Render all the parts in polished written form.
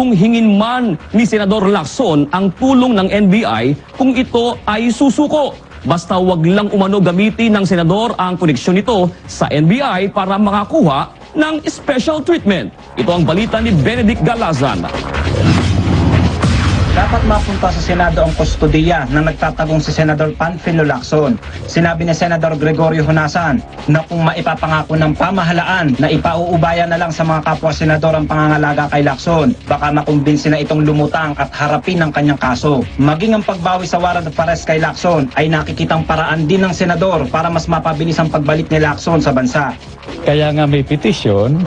kung hingin man ni Senador Lacson ang tulong ng NBI kung ito ay susuko. Basta wag lang umano gamitin ng senador ang koneksyon nito sa NBI para makakuha ng special treatment. Ito ang balita ni Benedict Galazan. Dapat mapunta sa Senado ang kustodiya na nagtatagong si Senador Panfilo Lacson. Sinabi ni Senador Gregorio Honasan na kung maipapangako ng pamahalaan na ipauubaya na lang sa mga kapwa senador ang pangangalaga kay Lacson, baka makumbinsi na itong lumutang at harapin ang kanyang kaso. Maging ang pagbawi sa warrant of arrest kay Lacson ay nakikitang paraan din ng senador para mas mapabilis ang pagbalik ni Lacson sa bansa. Kaya nga may petition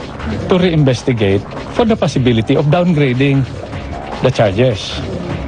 to reinvestigate for the possibility of downgrading the charges,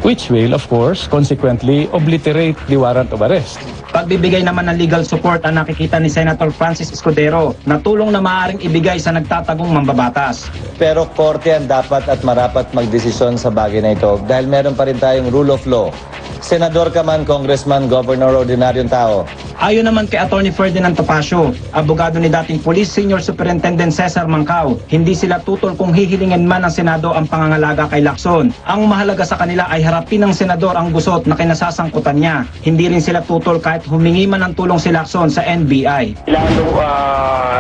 which will, of course, consequently obliterate the warrant of arrest. Pagbibigay naman ng legal support ang nakikita ni Senator Francis Escudero na tulong na maaaring ibigay sa nagtatagong mambabatas. Pero korte ang dapat at marapat magdesisyon sa bagay na ito dahil meron pa rin tayong rule of law. Senador ka man, congressman, governor, ordinaryong tao. Ayon naman kay Attorney Ferdinand Topacio, abogado ni dating Police Senior Superintendent Cesar Mancao, hindi sila tutol kung hihilingin man ng Senado ang pangangalaga kay Lacson. Ang mahalaga sa kanila ay harapin ng senador ang gusot na kinasasangkutan niya. Hindi rin sila tutol kahit humingi man ng tulong si Lacson sa NBI. Lalo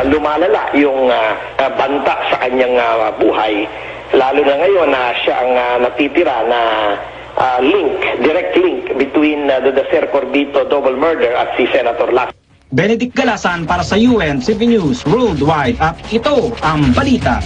lumalala yung banta sa kanyang buhay. Lalo na ngayon na siya ang natitira na direct link between the Ser Corbito double murder at si Senator Lacson. Benedict Galazan para sa UNCV News Worldwide at ito ang balita.